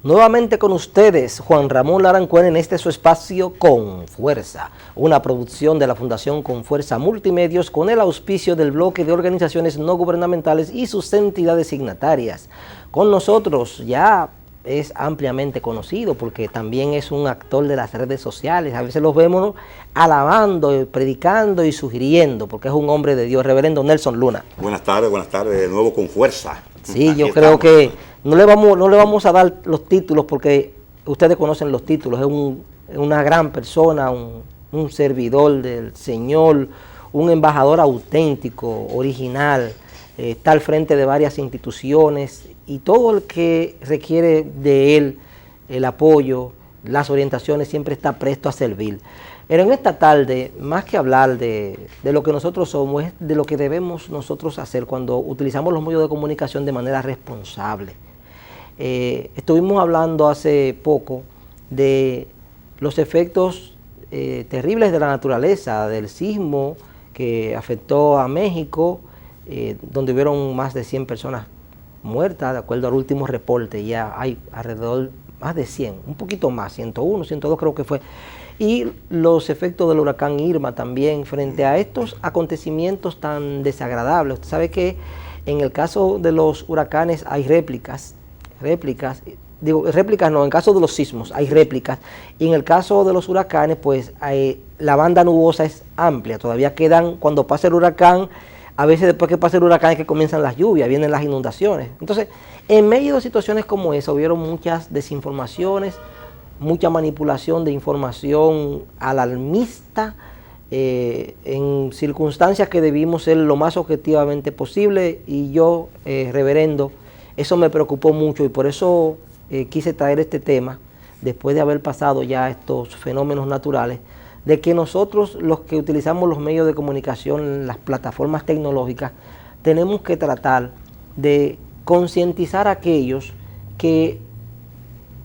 Nuevamente con ustedes, Juan Ramón Larancuén, en este su espacio Con Fuerza, una producción de la Fundación Con Fuerza Multimedios con el auspicio del bloque de organizaciones no gubernamentales y sus entidades signatarias. Con nosotros ya es ampliamente conocido porque también es un actor de las redes sociales. A veces los vemos alabando, predicando y sugiriendo porque es un hombre de Dios, reverendo Nelson Luna. Buenas tardes, de nuevo con fuerza. Sí, aquí yo creo que no le vamos a dar los títulos porque ustedes conocen los títulos. Es una gran persona, un servidor del Señor, un embajador auténtico, original, está al frente de varias instituciones y todo el que requiere de él el apoyo, las orientaciones, siempre está presto a servir. Pero en esta tarde, más que hablar de lo que nosotros somos, es de lo que debemos nosotros hacer cuando utilizamos los medios de comunicación de manera responsable. Estuvimos hablando hace poco de los efectos terribles de la naturaleza, del sismo que afectó a México, donde hubieron más de 100 personas muertas, de acuerdo al último reporte. Ya hay alrededor más de 100, un poquito más, 101, 102 creo que fue. Y los efectos del huracán Irma también frente a estos acontecimientos tan desagradables. Usted sabe que en el caso de los huracanes hay réplicas, en caso de los sismos hay réplicas, y en el caso de los huracanes pues la banda nubosa es amplia, todavía quedan, cuando pasa el huracán, a veces después que pasa el huracán es que comienzan las lluvias, vienen las inundaciones. Entonces, en medio de situaciones como esa, hubieron muchas desinformaciones, mucha manipulación de información alarmista, en circunstancias que debimos ser lo más objetivamente posible, y yo, reverendo, eso me preocupó mucho y por eso quise traer este tema, después de haber pasado ya estos fenómenos naturales, de que nosotros los que utilizamos los medios de comunicación, las plataformas tecnológicas, tenemos que tratar de concientizar a aquellos que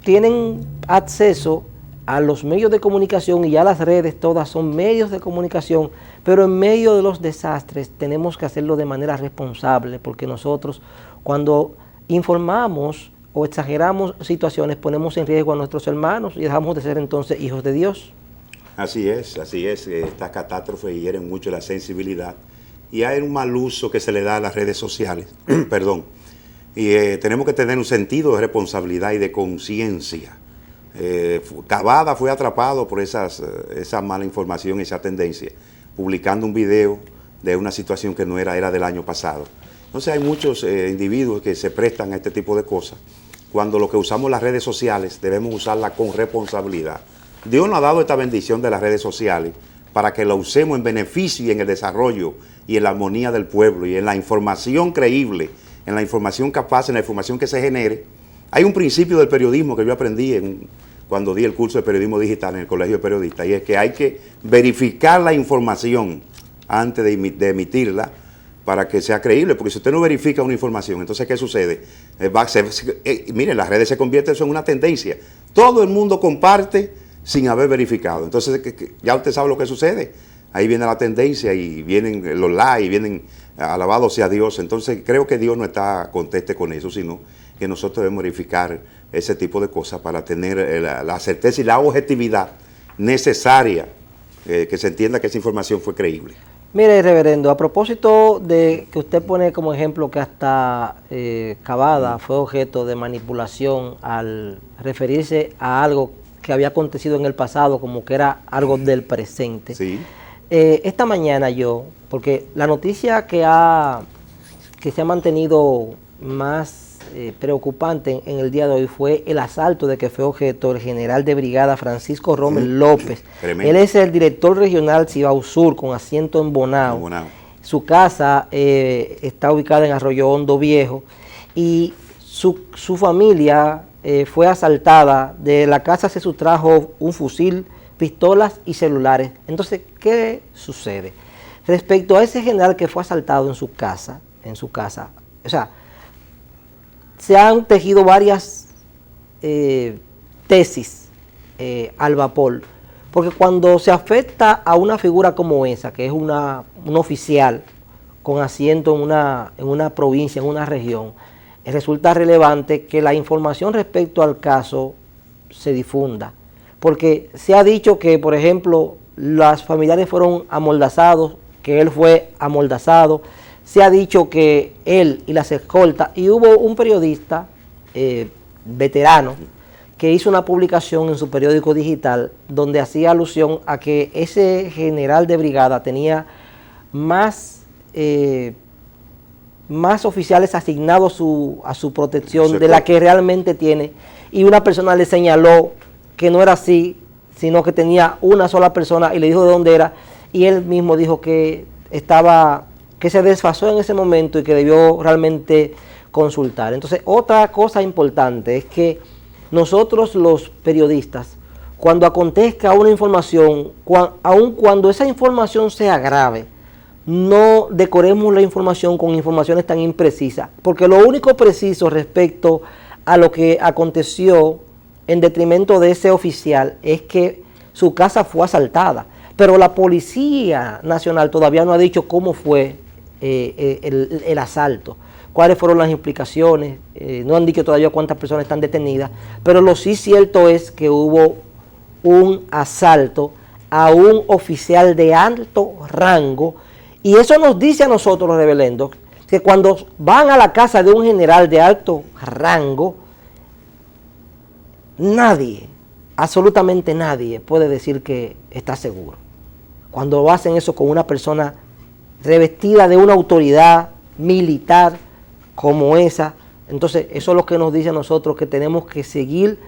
tienen acceso a los medios de comunicación, y ya las redes todas son medios de comunicación, pero en medio de los desastres tenemos que hacerlo de manera responsable, porque nosotros cuando informamos o exageramos situaciones ponemos en riesgo a nuestros hermanos y dejamos de ser entonces hijos de Dios. Así es, estas catástrofes hieren mucho la sensibilidad y hay un mal uso que se le da a las redes sociales, perdón. Y tenemos que tener un sentido de responsabilidad y de conciencia. Cavada fue atrapado por esa mala información, esa tendencia, publicando un video de una situación que no era del año pasado. Entonces hay muchos individuos que se prestan a este tipo de cosas. Cuando lo que usamos las redes sociales debemos usarlas con responsabilidad. Dios nos ha dado esta bendición de las redes sociales para que la usemos en beneficio y en el desarrollo y en la armonía del pueblo y en la información creíble, en la información capaz, en la información que se genere. Hay un principio del periodismo que yo aprendí cuando di el curso de periodismo digital en el Colegio de Periodistas, y es que hay que verificar la información antes de emitirla para que sea creíble, porque si usted no verifica una información, entonces ¿qué sucede? Miren, las redes se convierten en una tendencia. Todo el mundo comparte sin haber verificado. Entonces ya usted sabe lo que sucede. Ahí viene la tendencia y vienen los likes, vienen alabado sea Dios. Entonces creo que Dios no está conteste con eso, sino que nosotros debemos verificar ese tipo de cosas para tener la certeza y la objetividad necesaria, que se entienda que esa información fue creíble. Mire, reverendo, a propósito de que usted pone como ejemplo que hasta Cavada fue objeto de manipulación al referirse a algo que había acontecido en el pasado como que era algo del presente. Sí. Esta mañana porque la noticia que se ha mantenido más preocupante en el día de hoy fue el asalto de que fue objeto el general de brigada Francisco Rommel López. Tremendo. Él es el director regional Cibao Sur con asiento en Bonao. Su casa está ubicada en Arroyo Hondo Viejo y su familia fue asaltada. De la casa se sustrajo un fusil, pistolas y celulares. Entonces, ¿qué sucede? Respecto a ese general que fue asaltado en su casa, o sea, se han tejido varias tesis al vapor, porque cuando se afecta a una figura como esa, que es un oficial con asiento en una provincia, en una región, resulta relevante que la información respecto al caso se difunda, porque se ha dicho que, por ejemplo, los familiares fueron amordazados, que él fue amordazado, se ha dicho que él y las escoltas, y hubo un periodista veterano que hizo una publicación en su periódico digital donde hacía alusión a que ese general de brigada tenía más oficiales asignados a su protección de la que realmente tiene, y una persona le señaló que no era así, sino que tenía una sola persona y le dijo de dónde era, y él mismo dijo que se desfasó en ese momento y que debió realmente consultar. Entonces, otra cosa importante es que nosotros los periodistas, cuando acontezca una información, aun cuando esa información sea grave, no decoremos la información con informaciones tan imprecisas, porque lo único preciso respecto a lo que aconteció en detrimento de ese oficial es que su casa fue asaltada, pero la Policía Nacional todavía no ha dicho cómo fue el asalto, cuáles fueron las implicaciones, no han dicho todavía cuántas personas están detenidas, pero lo sí cierto es que hubo un asalto a un oficial de alto rango, y eso nos dice a nosotros los rebelendos que cuando van a la casa de un general de alto rango, nadie, absolutamente nadie puede decir que está seguro. Cuando hacen eso con una persona revestida de una autoridad militar como esa, entonces eso es lo que nos dice a nosotros que tenemos que seguir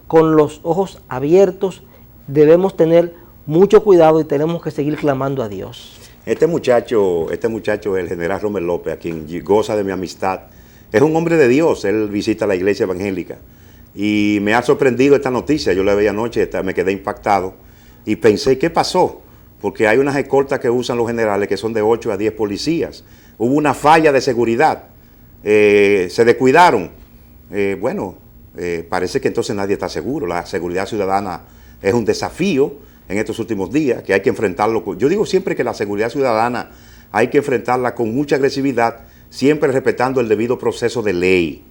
con los ojos abiertos, debemos tener mucho cuidado y tenemos que seguir clamando a Dios. Este muchacho, el general Rommel López, a quien goza de mi amistad, es un hombre de Dios. Él visita la iglesia evangélica y me ha sorprendido esta noticia. Yo la veía anoche, me quedé impactado y pensé, ¿qué pasó? Porque hay unas escoltas que usan los generales que son de 8 a 10 policías. Hubo una falla de seguridad, se descuidaron. Parece que entonces nadie está seguro. La seguridad ciudadana es un desafío en estos últimos días, que hay que enfrentarlo. Yo digo siempre que la seguridad ciudadana hay que enfrentarla con mucha agresividad, siempre respetando el debido proceso de ley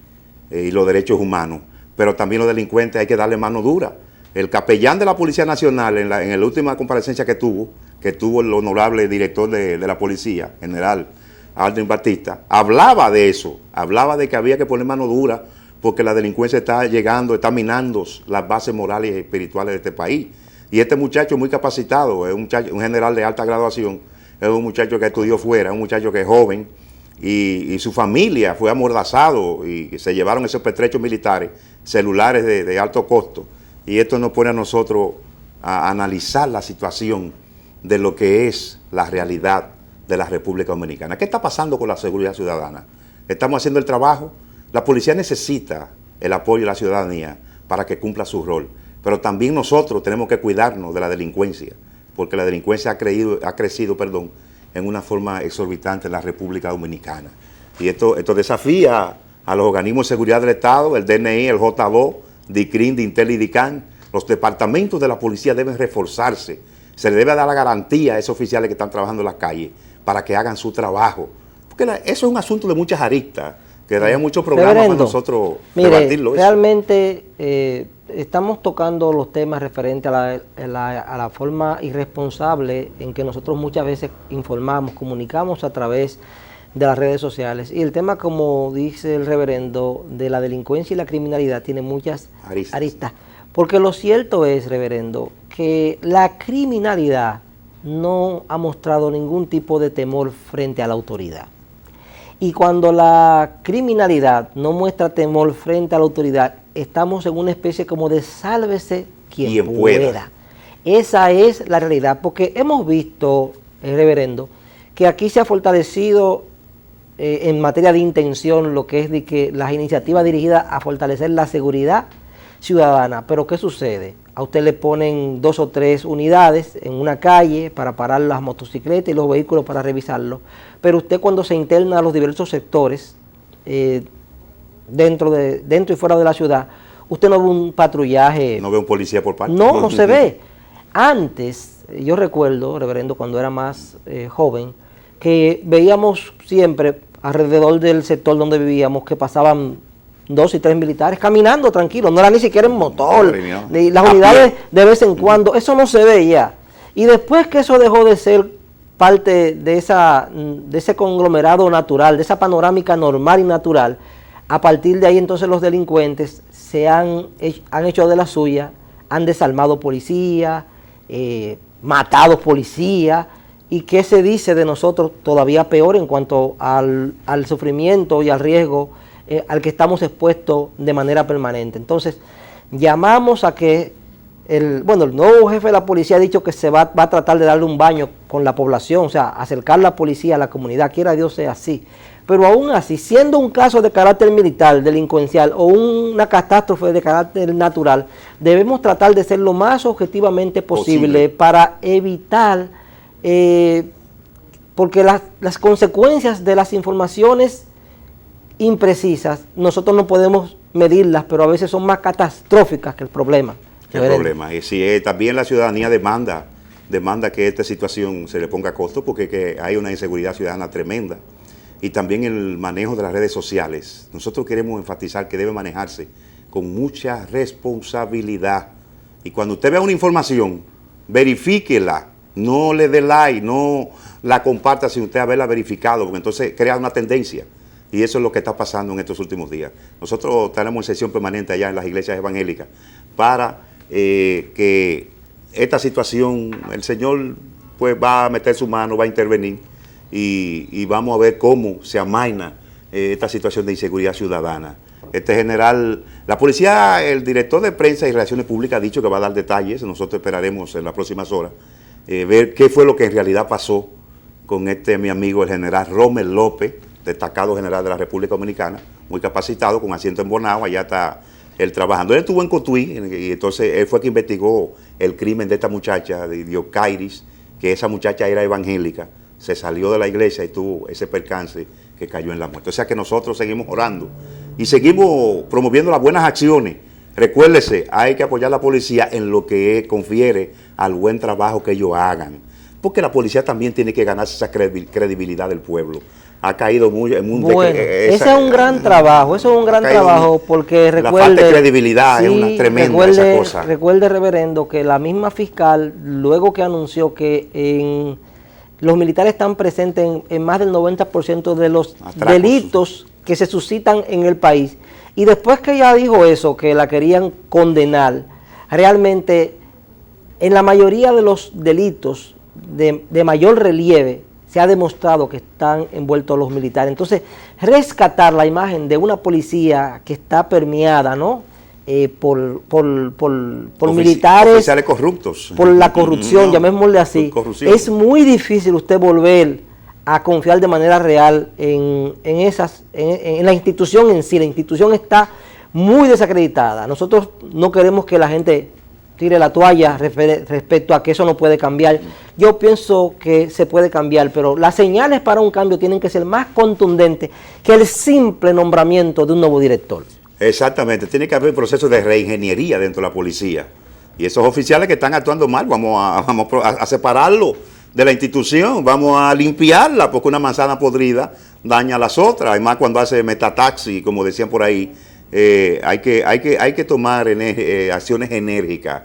y los derechos humanos, pero también los delincuentes hay que darle mano dura. El capellán de la Policía Nacional, en la última comparecencia que tuvo el honorable director de la policía, general Aldrin Batista, hablaba de eso, hablaba de que había que poner mano dura porque la delincuencia está llegando, está minando las bases morales y espirituales de este país. Y este muchacho es muy capacitado, es un general de alta graduación, es un muchacho que estudió fuera, es un muchacho que es joven, y su familia fue amordazado y se llevaron esos pertrechos militares, celulares de alto costo. Y esto nos pone a nosotros a analizar la situación de lo que es la realidad de la República Dominicana. ¿Qué está pasando con la seguridad ciudadana? ¿Estamos haciendo el trabajo? La policía necesita el apoyo de la ciudadanía para que cumpla su rol. Pero también nosotros tenemos que cuidarnos de la delincuencia, porque la delincuencia ha crecido en una forma exorbitante en la República Dominicana. Y esto desafía a los organismos de seguridad del Estado, el DNI, el JBO, DICRIN, DINTEL y DICAN. Los departamentos de la policía deben reforzarse. Se le debe dar la garantía a esos oficiales que están trabajando en las calles para que hagan su trabajo. Porque eso es un asunto de muchas aristas, que daría muchos programas para nosotros debatirlo. Realmente estamos tocando los temas referentes a la forma irresponsable en que nosotros muchas veces informamos, comunicamos a través de las redes sociales. Y el tema, como dice el reverendo, de la delincuencia y la criminalidad tiene muchas aristas. Porque lo cierto es, reverendo, que la criminalidad no ha mostrado ningún tipo de temor frente a la autoridad. Y cuando la criminalidad no muestra temor frente a la autoridad, estamos en una especie como de sálvese quien pueda. Esa es la realidad, porque hemos visto, reverendo, que aquí se ha fortalecido en materia de intención lo que es de que las iniciativas dirigidas a fortalecer la seguridad ciudadana. Pero ¿qué sucede? A usted le ponen 2 o 3 unidades en una calle para parar las motocicletas y los vehículos para revisarlos, pero usted cuando se interna a los diversos sectores, dentro y fuera de la ciudad, usted no ve un patrullaje. No ve un policía por parte. No se ve. Antes, yo recuerdo, reverendo, cuando era más joven, que veíamos siempre alrededor del sector donde vivíamos, que pasaban 2 y 3 militares caminando tranquilos, no era ni siquiera en motor, ni las unidades de vez en cuando, eso no se ve ya. Y después que eso dejó de ser parte de ese conglomerado natural, de esa panorámica normal y natural, a partir de ahí entonces los delincuentes han hecho de la suya, han desarmado policía, matado policía, y qué se dice de nosotros todavía peor en cuanto al sufrimiento y al riesgo al que estamos expuestos de manera permanente. Entonces, llamamos a que el nuevo jefe de la policía ha dicho que se va a tratar de darle un baño con la población, o sea, acercar la policía a la comunidad, quiera Dios sea así. Pero aún así, siendo un caso de carácter militar, delincuencial o una catástrofe de carácter natural, debemos tratar de ser lo más objetivamente posible. Para evitar, porque las consecuencias de las informaciones imprecisas, nosotros no podemos medirlas, pero a veces son más catastróficas que el problema. El problema. Y sí, también la ciudadanía demanda que esta situación se le ponga costo, porque hay una inseguridad ciudadana tremenda. Y también el manejo de las redes sociales. Nosotros queremos enfatizar que debe manejarse con mucha responsabilidad. Y cuando usted vea una información, verifíquela, no le dé like, no la comparta sin usted haberla verificado, porque entonces crea una tendencia. Y eso es lo que está pasando en estos últimos días. Nosotros tenemos sesión permanente allá en las iglesias evangélicas para que esta situación, el Señor pues va a meter su mano, va a intervenir y vamos a ver cómo se amaina esta situación de inseguridad ciudadana. Este general, la policía, el director de prensa y relaciones públicas ha dicho que va a dar detalles, nosotros esperaremos en las próximas horas ver qué fue lo que en realidad pasó con mi amigo el general Rommel López, destacado general de la República Dominicana, muy capacitado, con asiento en Bonao, allá está él trabajando. Él estuvo en Cotuí, y entonces él fue quien investigó el crimen de esta muchacha, de Diocairis, que esa muchacha era evangélica, se salió de la iglesia y tuvo ese percance que cayó en la muerte. O sea que nosotros seguimos orando y seguimos promoviendo las buenas acciones. Recuérdese, hay que apoyar a la policía en lo que confiere al buen trabajo que ellos hagan, porque la policía también tiene que ganarse esa credibilidad del pueblo. Ha caído muy en un... Bueno, ese es un gran trabajo, porque recuerde... La falta de credibilidad es una tremenda esa cosa. Recuerde, reverendo, que la misma fiscal, luego que anunció que los militares están presentes en más del 90% de los delitos que se suscitan en el país, y después que ella dijo eso, que la querían condenar, realmente en la mayoría de los delitos de mayor relieve, se ha demostrado que están envueltos los militares. Entonces, rescatar la imagen de una policía que está permeada, ¿no? Por militares, oficiales corruptos, por la corrupción, llamémosle así, es muy difícil usted volver a confiar de manera real en la institución en sí. La institución está muy desacreditada. Nosotros no queremos que la gente tire la toalla respecto a que eso no puede cambiar. Yo pienso que se puede cambiar, pero las señales para un cambio tienen que ser más contundentes que el simple nombramiento de un nuevo director. Exactamente, tiene que haber procesos de reingeniería dentro de la policía. Y esos oficiales que están actuando mal, vamos a separarlo de la institución, vamos a limpiarla, porque una manzana podrida daña a las otras, además cuando hace metataxi, como decían por ahí. Hay que tomar acciones enérgicas.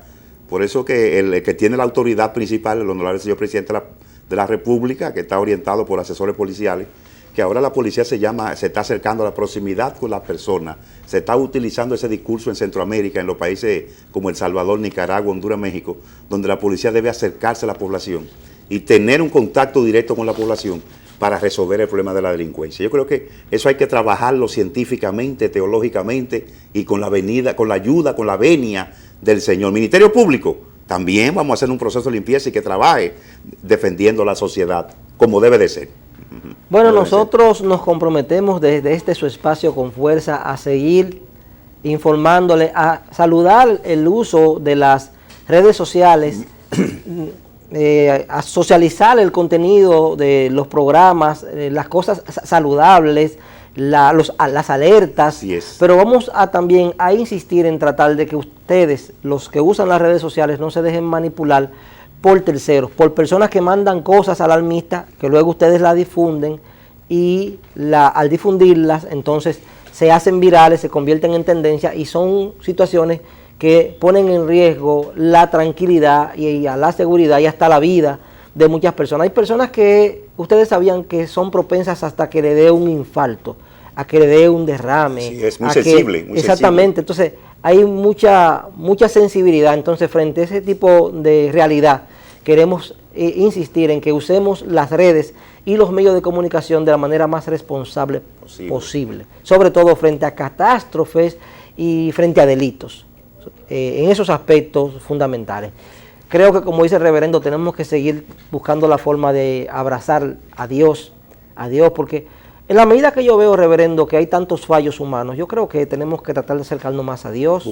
Por eso que el que tiene la autoridad principal, el honorable señor presidente de la República, que está orientado por asesores policiales, que ahora la policía se está acercando a la proximidad con las personas, se está utilizando ese discurso en Centroamérica, en los países como El Salvador, Nicaragua, Honduras, México, donde la policía debe acercarse a la población y tener un contacto directo con la población para resolver el problema de la delincuencia. Yo creo que eso hay que trabajarlo científicamente, teológicamente y con la ayuda, con la venia del Señor. Ministerio Público, también vamos a hacer un proceso de limpieza y que trabaje defendiendo la sociedad como debe de ser. Bueno, nosotros nos comprometemos desde su espacio con fuerza a seguir informándole, a saludar el uso de las redes sociales, a socializar el contenido de los programas, las cosas saludables, las alertas, pero vamos también a insistir en tratar de que ustedes, los que usan las redes sociales, no se dejen manipular por terceros, por personas que mandan cosas alarmistas, que luego ustedes la difunden y al difundirlas, entonces se hacen virales, se convierten en tendencia y son situaciones que ponen en riesgo la tranquilidad y a la seguridad y hasta la vida de muchas personas. Hay personas que ustedes sabían que son propensas hasta que le dé un infarto, a que le dé un derrame. Sí, es muy sensible. Muy exactamente, sensible. Entonces hay mucha sensibilidad. Entonces frente a ese tipo de realidad queremos insistir en que usemos las redes y los medios de comunicación de la manera más responsable posible, sobre todo frente a catástrofes y frente a delitos, en esos aspectos fundamentales. Creo que, como dice el reverendo, tenemos que seguir buscando la forma de abrazar a Dios, porque en la medida que yo veo, reverendo, que hay tantos fallos humanos, yo creo que tenemos que tratar de acercarnos más a Dios,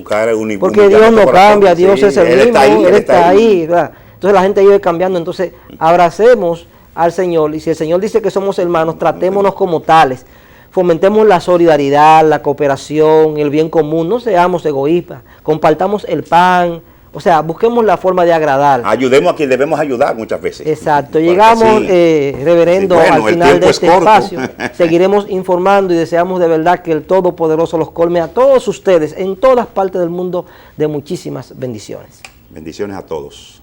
porque Dios no cambia, Dios es el mismo, Él está ahí, ¿verdad? Entonces la gente vive cambiando, entonces abracemos al Señor, y si el Señor dice que somos hermanos, tratémonos como tales, fomentemos la solidaridad, la cooperación, el bien común, no seamos egoístas, compartamos el pan, o sea, busquemos la forma de agradar. Ayudemos a quien debemos ayudar muchas veces. Exacto, llegamos, reverendo, al final de este espacio, seguiremos informando y deseamos de verdad que el Todopoderoso los colme a todos ustedes, en todas partes del mundo, de muchísimas bendiciones. Bendiciones a todos.